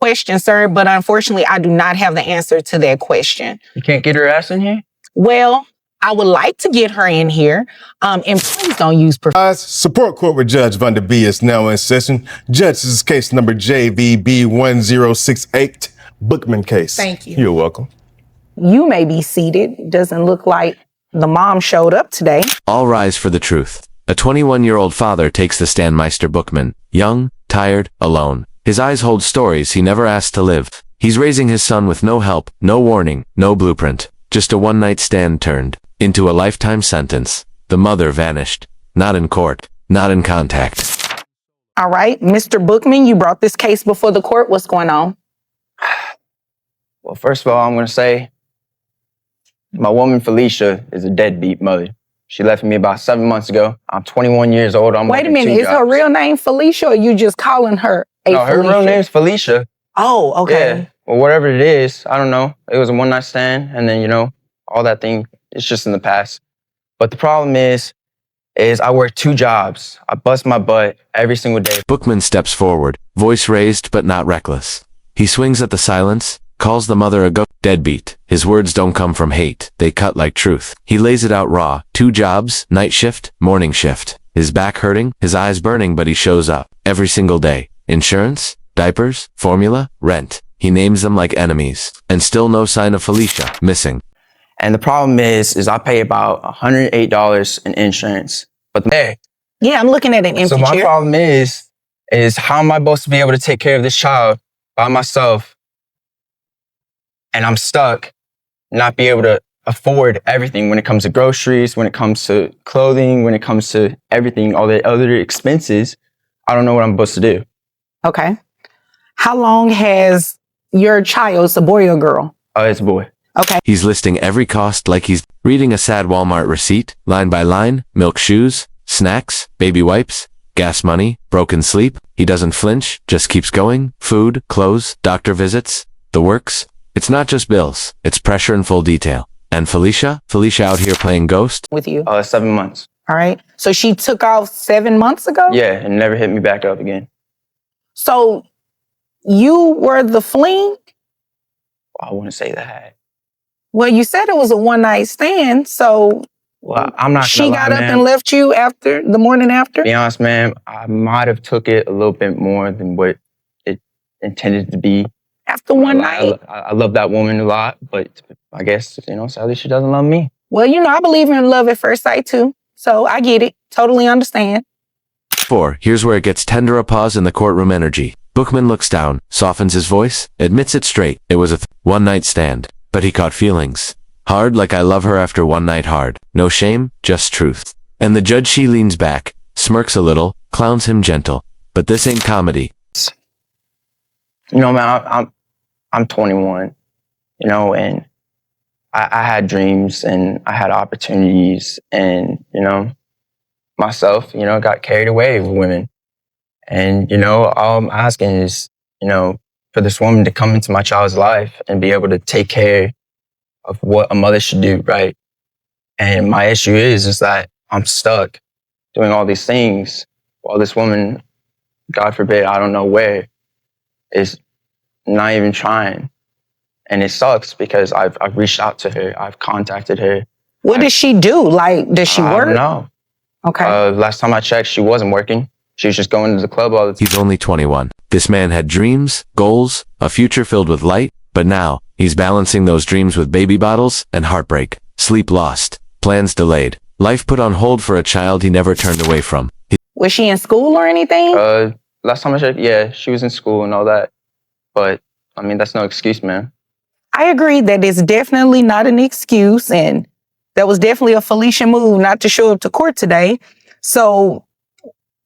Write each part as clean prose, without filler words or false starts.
question, sir, but unfortunately, I do not have the answer to that question. You can't get her ass in here? Well, I would like to get her in here. And please don't use... Support court with Judge Vonda B is now in session. Judge, this is case number JVB1068, Bookman case. Thank you. You're welcome. You may be seated. Doesn't look like the mom showed up today. All rise for the truth. A 21-year-old father takes the stand. Mr. Bookman, young, tired, alone. His eyes hold stories he never asked to live. He's raising his son with no help, no warning, no blueprint. Just a one-night stand turned into a lifetime sentence. The mother vanished. Not in court, not in contact. All right, Mr. Bookman, you brought this case before the court. What's going on? Well, first of all, I'm going to say my woman, Felicia, is a deadbeat mother. She left me about 7 months ago. I'm 21 years old. Wait a minute, is her real name Felicia, or you just calling her No, her real name's Felicia. Oh, okay. Yeah, well, whatever it is, I don't know. It was a one-night stand, and then, all that thing, it's just in the past. But the problem is I work 2 jobs. I bust my butt every single day. Bookman steps forward, voice raised but not reckless. He swings at the silence, calls the mother a deadbeat. His words don't come from hate, they cut like truth. He lays it out raw. 2 jobs, night shift, morning shift. His back hurting, his eyes burning, but he shows up every single day. Insurance, diapers, formula, rent. He names them like enemies, and still no sign of Felicia, missing. And the problem is I pay about $108 in insurance. But yeah, I'm looking at an empty chair. So my chair. problem is how am I supposed to be able to take care of this child by myself? And I'm stuck, not be able to afford everything when it comes to groceries, when it comes to clothing, when it comes to everything, all the other expenses. I don't know what I'm supposed to do. Okay. How long has your child, it's a boy or girl? Oh, it's a boy. Okay. He's listing every cost like he's reading a sad Walmart receipt, line by line: milk, shoes, snacks, baby wipes, gas money, broken sleep. He doesn't flinch, just keeps going. Food, clothes, doctor visits, the works. It's not just bills, it's pressure in full detail. And Felicia out here playing ghost? With you? 7 months. All right. So she took off 7 months ago? Yeah, and never hit me back up again. So you were the fling? Well, I wouldn't say that. Well, you said it was a one-night stand, so... Well, I'm not She got up and left you the morning after? To be honest, man, I might have took it a little bit more than what it intended to be. After one night? I love that woman a lot, but I guess, sadly she doesn't love me. Well, I believe in love at first sight too. So I get it. Totally understand. 4. Here's where it gets tender. A pause in the courtroom energy. Bookman looks down, softens his voice, admits it straight. It was a one-night stand, but he caught feelings. Hard like I love her after one night hard. No shame, just truth. And the judge, she leans back, smirks a little, clowns him gentle. But this ain't comedy. Man, I'm 21, and I had dreams and I had opportunities and, myself, got carried away with women. And, all I'm asking is, for this woman to come into my child's life and be able to take care of what a mother should do, right? And my issue is that I'm stuck doing all these things while this woman, God forbid, I don't know where, is not even trying. And it sucks because I've reached out to her. I've contacted her. What does she do? Like, does she work? I don't know. Okay. Last time I checked, she wasn't working. She was just going to the club all the time. He's only 21. This man had dreams, goals, a future filled with light, but now he's balancing those dreams with baby bottles and heartbreak, sleep lost, plans delayed, life put on hold for a child he never turned away from. Was she in school or anything? Last time I checked, yeah, she was in school and all that. But, that's no excuse, man. I agree that it's definitely not an excuse, and that was definitely a Felicia move not to show up to court today. So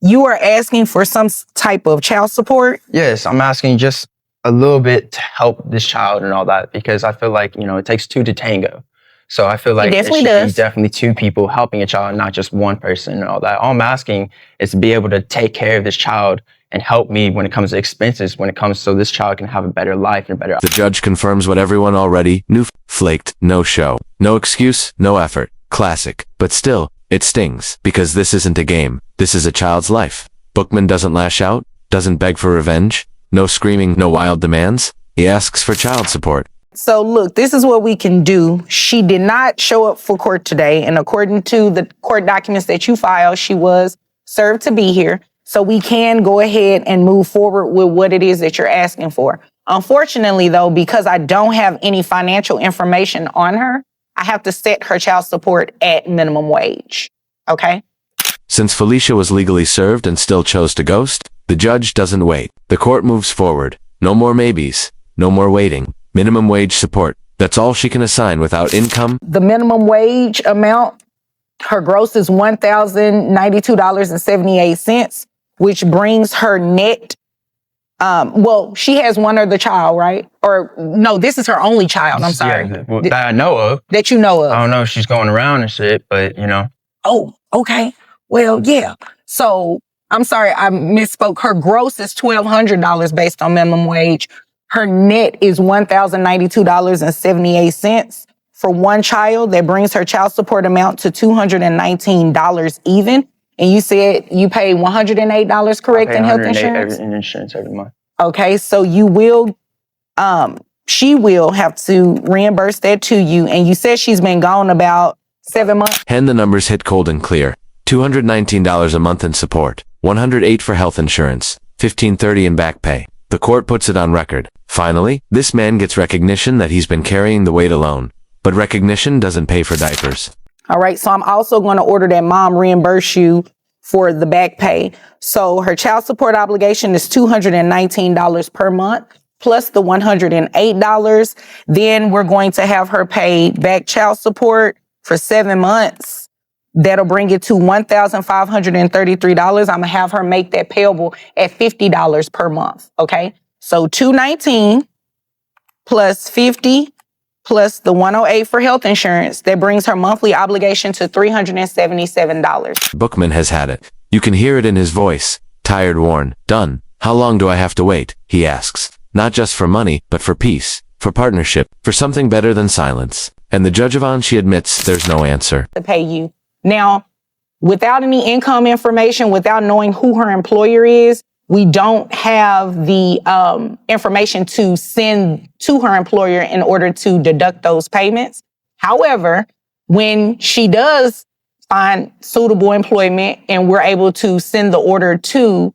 you are asking for some type of child support? Yes, I'm asking just a little bit to help this child and all that, because I feel like, it takes 2 to tango. So I feel like it should be definitely 2 people helping a child, not just one person and all that. All I'm asking is to be able to take care of this child and help me when it comes to expenses, when it comes so this child can have a better life and a better... The judge confirms what everyone already knew. Flaked, no show. No excuse, no effort. Classic. But still, it stings, because this isn't a game. This is a child's life. Bookman doesn't lash out, doesn't beg for revenge, No screaming, no wild demands. He asks for child support. So look, this is what we can do. She did not show up for court today, and according to the court documents that you filed, she was served to be here. So we can go ahead and move forward with what it is that you're asking for. Unfortunately, though, because I don't have any financial information on her, I have to set her child support at minimum wage. Okay? Since Felicia was legally served and still chose to ghost, the judge doesn't wait. The court moves forward. No more maybes. No more waiting. Minimum wage support. That's all she can assign without income. The minimum wage amount, her gross is $1,092.78, which brings her net. Well, she has one other child, right? Or no, this is her only child. I'm sorry. Yeah, well, that I know of. That you know of. I don't know if she's going around and shit, but you know. Oh, okay. Well, yeah. So I'm sorry, I misspoke. Her gross is $1,200 based on minimum wage. Her net is $1,092.78 for one child. That brings her child support amount to $219 even. And you said you pay $108, correct, in health insurance? In insurance every month. Okay, so you will, she will have to reimburse that to you. And you said she's been gone about 7 months. And the numbers hit cold and clear. $219 a month in support, $108 for health insurance, $1,530 in back pay. The court puts it on record. Finally, this man gets recognition that he's been carrying the weight alone. But recognition doesn't pay for diapers. All right, so I'm also going to order that mom reimburse you for the back pay. So her child support obligation is $219 per month, plus the $108. Then we're going to have her pay back child support for 7 months. That'll bring it to $1,533. I'm gonna have her make that payable at $50 per month. Okay, so $219 plus $50 plus the $108 for health insurance. That brings her monthly obligation to $377. Bookman has had it. You can hear it in his voice. Tired, worn, done. How long do I have to wait? He asks. Not just for money, but for peace, for partnership, for something better than silence. And the Judge Vonda, she admits there's no answer. To pay you. Now, without any income information, without knowing who her employer is, we don't have the information to send to her employer in order to deduct those payments. However, when she does find suitable employment and we're able to send the order to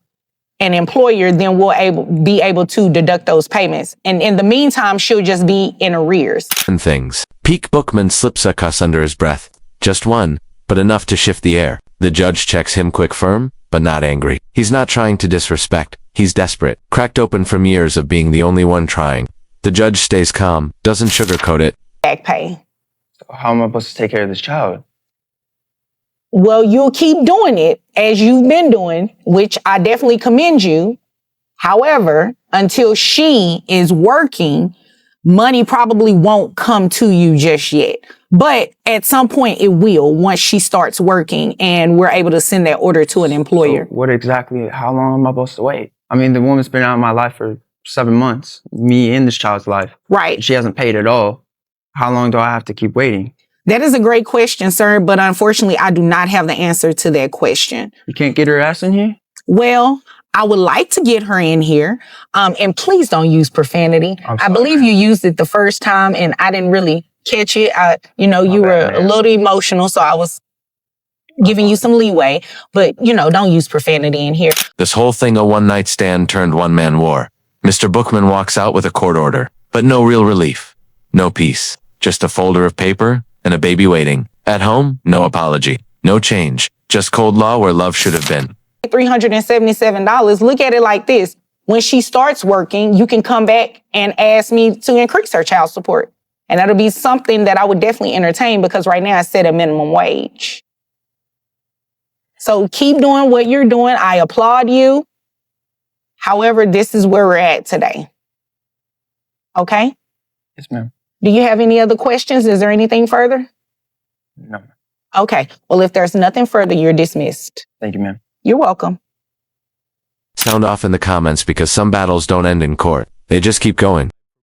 an employer, then we'll be able to deduct those payments. And in the meantime, she'll just be in arrears. And things. Peak Bookman slips a cuss under his breath. Just one, but enough to shift the air. The judge checks him quick firm, but not angry. He's not trying to disrespect. He's desperate, cracked open from years of being the only one trying. The judge stays calm, doesn't sugarcoat it. Back pay. How am I supposed to take care of this child? Well, you'll keep doing it as you've been doing, which I definitely commend you. However, until she is working, money probably won't come to you just yet. But at some point it will once she starts working and we're able to send that order to an employer. So how long am I supposed to wait? I mean, the woman's been out of my life for 7 months, me in this child's life. Right. She hasn't paid at all. How long do I have to keep waiting? That is a great question, sir, but unfortunately, I do not have the answer to that question. You can't get her ass in here? Well, I would like to get her in here. And please don't use profanity. I believe you used it the first time and I didn't really catch it. You were a little emotional, so I was giving you some leeway, but don't use profanity in here. This whole thing a one-night stand turned one-man war. Mr. Bookman walks out with a court order, but no real relief. No peace. Just a folder of paper and a baby waiting. At home, no apology. No change. Just cold law where love should have been. $377. Look at it like this. When she starts working, you can come back and ask me to increase her child support. And that'll be something that I would definitely entertain because right now I set a minimum wage. So keep doing what you're doing. I applaud you. However, this is where we're at today. Okay? Yes, ma'am. Do you have any other questions? Is there anything further? No. Okay. Well, if there's nothing further, you're dismissed. Thank you, ma'am. You're welcome. Sound off in the comments because some battles don't end in court. They just keep going.